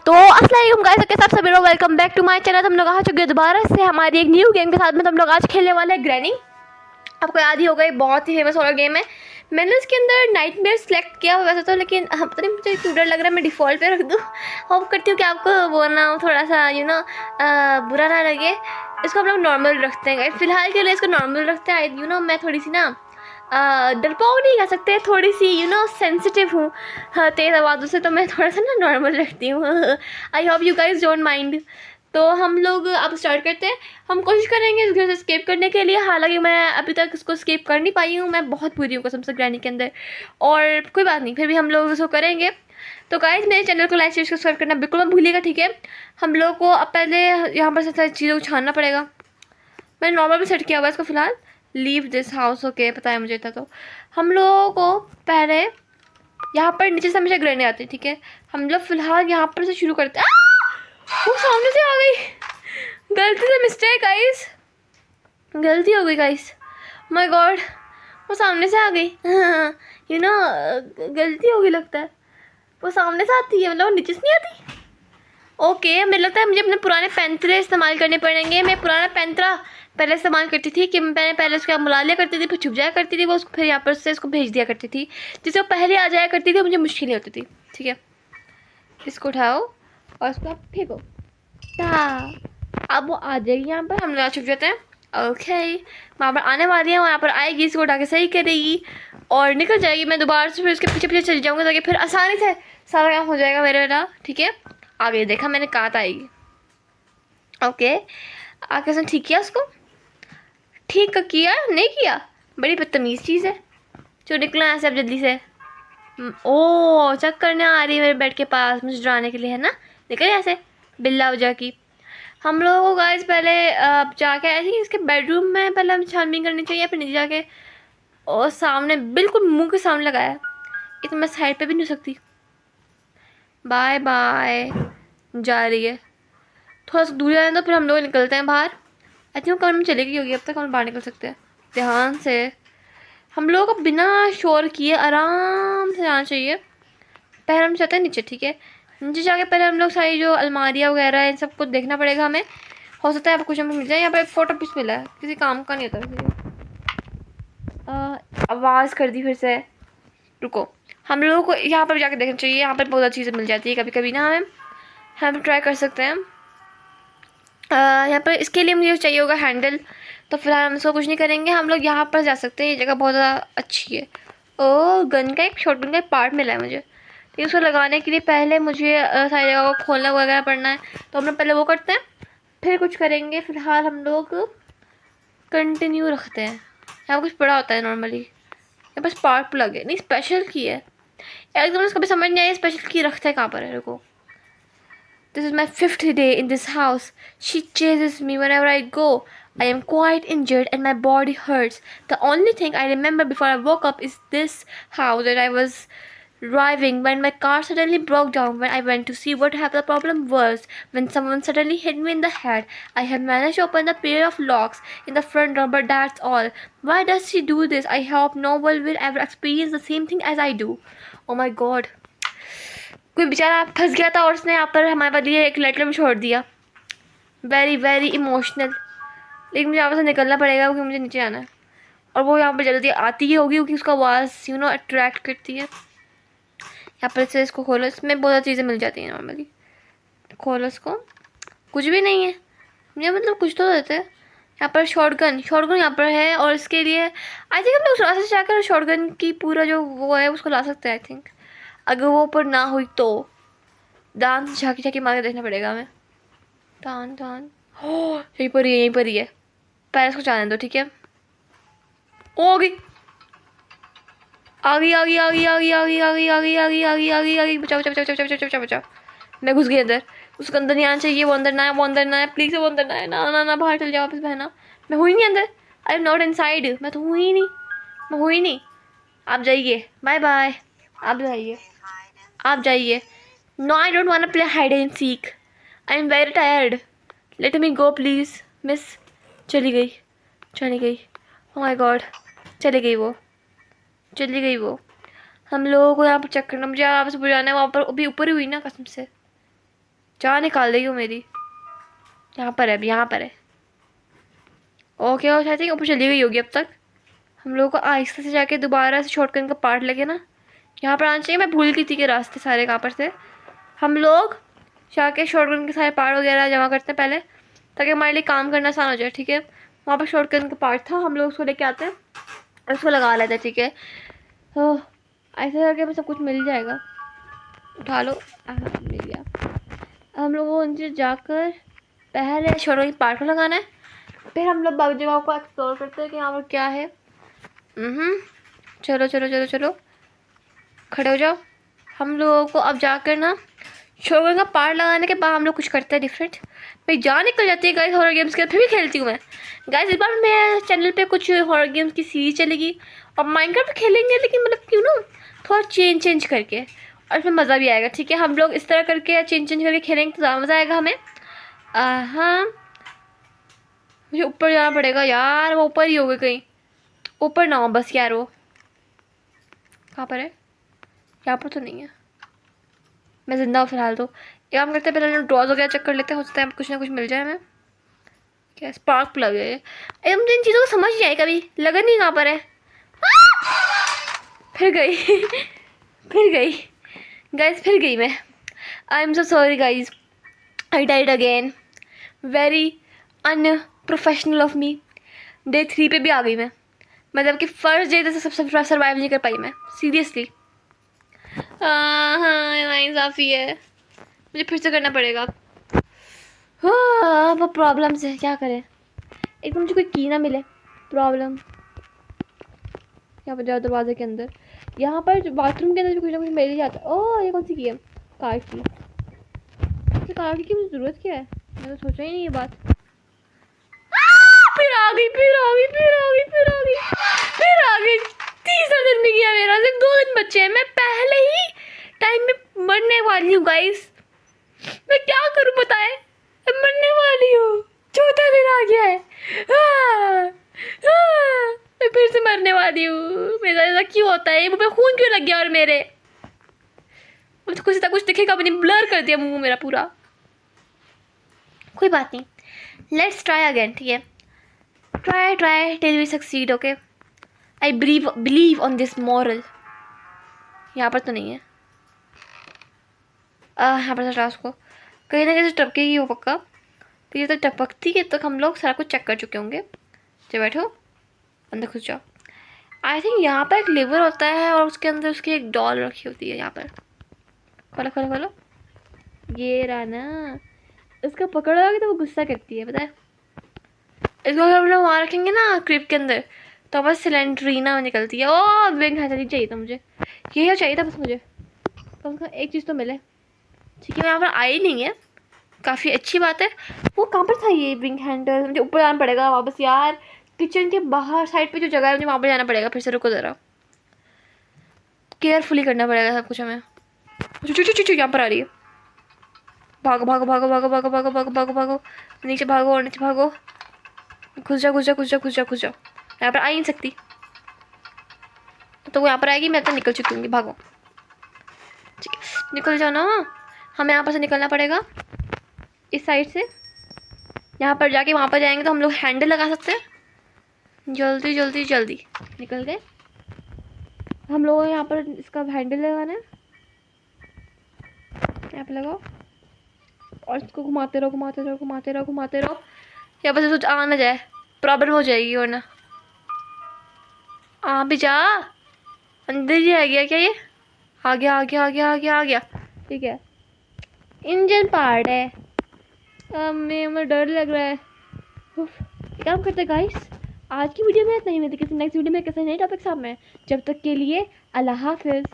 तो अस्सलाम वालेकुम गाइस, कैसे आप सभी लोग, welcome back to my channel. हम लोग आ चुके हैं दोबारा से हमारी एक न्यू गेम के साथ में। हम लोग आज खेलने वाले हैं ग्रैनी। आपको याद ही होगा, ये बहुत ही फेमस हॉरर गेम है। मैंने इसके अंदर नाइटमेयर सेलेक्ट किया हुआ वैसे तो, लेकिन पता नहीं मुझे क्यों डर लग रहा है। मैं डिफ़ॉल्ट पे रख दूँ। होप करती हूँ कि आपको वो ना थोड़ा सा बुरा ना लगे। इसको हम लोग नॉर्मल रखते हैं। फिलहाल के लिए इसको नॉर्मल रखते हैं। मैं थोड़ी सी ना डरपोक नहीं कह सकते, थोड़ी सी सेंसिटिव हूँ तेज़ आवाज़ों से, तो मैं थोड़ा सा ना नॉर्मल रखती हूँ। I hope you guys don't mind. तो हम लोग अब स्टार्ट करते हैं। हम कोशिश करेंगे इस घर से स्केप करने के लिए। हालांकि मैं अभी तक इसको स्केप कर नहीं पाई हूँ। मैं बहुत बुरी हूँ कसम से ग्रैनी के अंदर, और कोई बात नहीं, फिर भी हम लोग इसको करेंगे। तो गाइज मेरे चैनल को लाइक शेयर सब्सक्राइब करना बिल्कुल मत भूलिएगा, ठीक है। हम लोग को अब पहले यहाँ पर से सारी चीज़ों को छानना पड़ेगा। मैंने नॉर्मल भी सेट किया हुआ है इसको फ़िलहाल। लीव दिस हाउस, ओके, पता है मुझे था। तो हम लोगों को पहले यहाँ पर नीचे से हमेशा ग्रेनेड आती है, ठीक है। हम लोग फ़िलहाल यहाँ पर से शुरू करते हैं। वो सामने से आ गई, गलती से मिस्टेक गाइस, गलती हो गई गाइस, माय गॉड, वो सामने से आ गई। गलती हो गई लगता है। वो सामने से आती है, मतलब वो नीचे से नहीं आती। ओके, मुझे लगता है मुझे अपने पुराने पैंतरे इस्तेमाल करने पड़ेंगे। मैं पुराना पैंतरा पहले इस्तेमाल करती थी कि मैं पहले उसका बुला लिया करती थी, फिर छुप जाया करती थी वो, उसको फिर यहाँ पर से इसको भेज दिया करती थी, जिससे वो पहले आ जाया करती थी, मुझे मुश्किल नहीं होती थी, ठीक है। इसको उठाओ और उसको आप फेंको। अब वो आ जाएगी यहाँ पर, हम लोग छुप जाते हैं। ओके, वहाँ पर आने वाली है, वहाँ पर आएगी, इसको उठा के सही करेगी और निकल जाएगी। मैं दोबारा से फिर उसके पीछे पीछे चल जाऊँगा ताकि फिर आसानी से सारा काम हो जाएगा मेरे वाला, ठीक है। आ गई, देखा मैंने, कहा था आएगी। ओके, आके उसने ठीक किया, उसको ठीक किया नहीं किया, बड़ी बदतमीज़ चीज़ है। जो निकला यहाँ से अब जल्दी से। ओ, चेक करने आ रही है मेरे बेड के पास मुझे डराने के लिए, है ना। निकल यहाँ से बिल्ला वजह की। हम लोगों को गाइस पहले जाके ऐसे इसके बेडरूम में पहले हम छानबीन करनी चाहिए, फिर नीचे जाके और सामने बिल्कुल मुंह के सामने लगाया। इतना मैं साइड पे भी नहीं हो सकती। बाय बाय, जा रही है। थोड़ा सा दूर जाने दो, फिर हम लोग निकलते हैं बाहर। आई थिंक कमरे में चली गई होगी, अब तक हम बाहर निकल सकते हैं ध्यान से। हम लोगों को बिना शोर किए आराम से जाना चाहिए। पहले हम चाहते हैं नीचे, ठीक है। नीचे जाके पहले हम लोग सारी जो अलमारियाँ वगैरह इन सब कुछ देखना पड़ेगा हमें। हो सकता है आपको कुछ हमें मिल जाए। यहाँ पर फोटो पीस मिला है, किसी काम का नहीं होता। आवाज़ कर दी फिर से, रुको। हम लोगों को यहाँ पर जाके देखना चाहिए, यहाँ पर बहुत अच्छी चीज़ें मिल जाती है कभी कभी ना। हम ट्राई कर सकते हैं। यहाँ पर इसके लिए मुझे चाहिए होगा हैंडल, तो फिलहाल हम इसको कुछ नहीं करेंगे। हम लोग यहाँ पर जा सकते हैं, ये जगह बहुत ज़्यादा अच्छी है। ओ, गन का एक शॉटगन का पार्ट मिला है मुझे, तो इसको लगाने के लिए पहले मुझे सारी जगह को खोलना वगैरह पड़ना है। तो हम लोग पहले वो करते हैं, फिर कुछ करेंगे। फिलहाल हम लोग कंटिन्यू रखते हैं। यहाँ कुछ पड़ा होता है नॉर्मली, ये बस पार्ट प्लग है, नहीं स्पेशल की है एकदम। कभी समझ नहीं आया स्पेशल की रखते हैं कहाँ पर है। रुको, this is my 5th day in this house. She chases me whenever I go. I am quite injured and my body hurts. The only thing I remember before I woke up is this house that I was driving when my car suddenly broke down. When I went to see what the problem was, when someone suddenly hit me in the head. I have managed to open the pair of locks in the front door, but that's all. Why does she do this? I hope no one will ever experience the same thing as I do. Oh my god. कोई बेचारा फंस गया था और उसने यहाँ पर हमारे लिए एक लेटर भी छोड़ दिया। Very very emotional. लेकिन मुझे यहाँ से निकलना पड़ेगा क्योंकि मुझे नीचे आना है, और वो यहाँ पर जल्दी आती ही होगी क्योंकि उसका आवाज़ अट्रैक्ट करती है। यहाँ पर से इसको खोलो, इसमें बहुत चीज़ें मिल जाती हैं नॉर्मली। खोलो इसको, कुछ भी नहीं है मुझे, मतलब कुछ तो देते हैं। यहाँ पर शॉटगन यहाँ पर है, और इसके लिए आई थिंक हम लोग रास्ते से जाकर शॉटगन की पूरा जो वो है उसको ला सकते हैं आई थिंक। अगर वो ऊपर ना हुई तो दान झाँकी झाँकी मार के देखना पड़ेगा हमें। दान दान, हो यहीं पर ही है, यहीं पर ही है। पहले इसको जाने दो, ठीक है। ओ, आ गई आ गई आ गई आ गई आ गई आ गई आ गई आ गई आ गई आ गई आ गई। बचाओ बचाओ बचाओ बचाओ बचाओ बचाओ। मैं घुस गई अंदर, उसको अंदर नहीं आना चाहिए। वो अंदर ना है, वो अंदर ना है, प्लीज़ वो अंदर ना है। ना ना ना, बाहर चल जाओ वापस बहना। मैं हुई नहीं अंदर, आई एम नॉट इनसाइड। मैं तो हुई नहीं, मैं हुई नहीं। आप जाइए, बाय बाय। आप जाइए, आप जाइए। No, I don't want to play hide and seek. I am very tired, let me go please. Miss चली गई, चली गई। ओह माय गॉड, चली गई वो, चली गई वो। हम लोगों को यहाँ पर चेक करना, मुझे आपसे बुझाना है। वहाँ पर अभी ऊपर ही हुई ना कसम से। जान निकाल देगी वो मेरी। यहाँ पर है, अभी यहाँ पर है। ओके और आई थिंक ऊपर चली गई होगी अब तक। हम लोगों को आहिस्ता से जाके दोबारा से शॉर्टकट का पार्ट लगे ना, यहाँ पर आना चाहिए। मैं भूल गई थी कि रास्ते सारे कहाँ पर थे। हम लोग जाके शॉर्टकट के सारे पार्ट वगैरह जमा करते हैं पहले, ताकि हमारे लिए काम करना आसान हो जाए। ठीक है, वहाँ पर शॉर्टकट का पार्ट था, हम लोग उसको लेके आते हैं और उसको लगा लेते हैं। ठीक है, तो ऐसे करके हमें सब कुछ मिल जाएगा। उठा लो, मिल गया। हम लोगों को नीचे जाकर पहले शॉर्टकट पार्ट को लगाना है, फिर हम लोग बाकी जगहों को एक्सप्लोर करते हैं कि यहाँ पर क्या है। चलो चलो चलो चलो, खड़े हो जाओ। हम लोगों को अब जाकर ना शॉर्टकट का पार्ट लगाने के बाद हम लोग कुछ करते हैं डिफरेंट। मेरी जान निकल जाती है गाइस हॉरर गेम्स के, फिर भी खेलती हूँ मैं गाइस। इस बार मेरे चैनल पे कुछ हॉरर गेम्स की सीरीज चलेगी और माइनक्राफ्ट खेलेंगे, लेकिन मतलब क्यों ना थोड़ा चेंज करके, और इसमें मज़ा भी आएगा। ठीक है, हम लोग इस तरह करके चेंज करके खेलेंगे तो ज़्यादा मज़ा आएगा हमें। हाँ, मुझे ऊपर जाना पड़ेगा यार। वो ऊपर ही हो गई कहीं, ऊपर ना हो बस यार। वो कहाँ पर है? यहाँ पर तो नहीं है। मैं जिंदा हूँ फिलहाल। तो एक काम करते हैं, पहले ड्रॉज वगैरह चेक कर लेते हैं, हो सकता है कुछ ना कुछ मिल जाए हमें। क्या स्पार्क लगे? मुझे इन चीज़ों को समझ नहीं आई कभी, लगन नहीं कहाँ पर है। फिर गई फिर गई गाइज, फिर गई मैं। I am so sorry guys, I died again. Very unprofessional of me. Day 3 पे भी आ गई मैं, मतलब कि फर्स्ट डे से सब सर्वाइव नहीं कर पाई मैं, सीरियसली। हाँ नाइंसाफ़ी है, मुझे फिर से करना पड़ेगा। हाँ अब प्रॉब्लम से क्या करें, एक तो मुझे कोई की ना मिले। प्रॉब्लम यहाँ पर जाओ दरवाजे के अंदर, यहाँ पर बाथरूम के अंदर भी कुछ ना कुछ मिल ही जाता है। ओह ये कौन सी की है? कार्ड की। तो कार्ड की मुझे ज़रूरत क्या है? मैंने तो सोचा ही नहीं ये बात। फिर आ गई, फिर आ गई, फिर आ गई, फिर आ गई, फिर आ गई। तीसरा दिन भी गया मेरा, सिर्फ 2 दिन बचे हैं। मैं पहले ही टाइम में मरने वाली हूँ गाइस। मैं क्या करूँ बताएं, मैं मरने वाली हूँ। चौथा दिन आ गया है। मैं फिर से मरने वाली हूँ। मेरा ऐसा क्यों होता है? मुँह पे खून क्यों लग गया? और मेरे मुझे कुछ ना कुछ दिखेगा, मैंने ब्लर कर दिया मुँह मेरा पूरा। कोई बात नहीं, लेट्स ट्राई अगेन। ठीक है, try till we succeed. Okay, I believe on this moral. यहाँ पर तो नहीं है। यहाँ पर था उसको कहीं ना कहीं टपकेगी वो पक्का। तो ये तो टपकती है, तो हम लोग सारा कुछ चेक कर चुके होंगे। चलो बैठो, अंदर घुस जाओ। आई थिंक यहाँ पर एक लिवर होता है और उसके अंदर उसकी एक डॉल रखी होती है। यहाँ पर खोलो खोलो खोलो, ये रहा ना। इसको पकड़ोगे तो वो गुस्सा करती है, पता है। इसको अगर हम लोग वहाँ रखेंगे ना क्रिप के अंदर, तो बस सिलेंड्रीना निकलती है। ओ विंग हैचरी चाहिए था मुझे, यही चाहिए था बस मुझे। कम से कम एक चीज़ तो मिले। ठीक है, मैं यहाँ पर आई नहीं है, काफ़ी अच्छी बात है। वो कहाँ पर था ये विंग हैंडल? मुझे ऊपर जाना पड़ेगा वापस यार। किचन के बाहर साइड पे जो जगह है, मुझे वहाँ पर जाना पड़ेगा फिर से। रुको ज़रा, केयरफुली करना पड़ेगा सब कुछ हमें। चू यहाँ पर आ रही है। भागो भागो भागो भागो भागो भागो भागो भागो भागो, नीचे भागो और नीचे भागो। घुस जा घुस जा घुस जा घुस जा घुस जा। यहाँ पर आ ही नहीं सकती, तो वो यहाँ पर आएगी, मैं तो निकल चुकी हूँ। भागो, ठीक है निकल जाओ ना। हमें यहाँ पर से निकलना पड़ेगा इस साइड से। यहाँ पर जाके वहाँ पर जाएंगे तो हम लोग हैंडल लगा सकते हैं। जल्दी जल्दी जल्दी निकल गए हम लोग। यहाँ पर इसका हैंडल लगाना है, यहाँ पे लगाओ और इसको घुमाते रहो घुमाते रहो घुमाते रहो घुमाते रहो। यहाँ पर कुछ आ ना जाए, प्रॉब्लम हो जाएगी वरना। आ भी जा, अंदर ही आ गया क्या ये? आ गया आ गया आ गया आ गया आ गया। ठीक है, इंजन पार्ट है। अब मैं डर लग रहा है। काम करते गाइस, आज की वीडियो में इतना ही। मिलते किसी नेक्स्ट वीडियो में किसी नए टॉपिक साथ में। जब तक के लिए अल्लाह हाफिज़।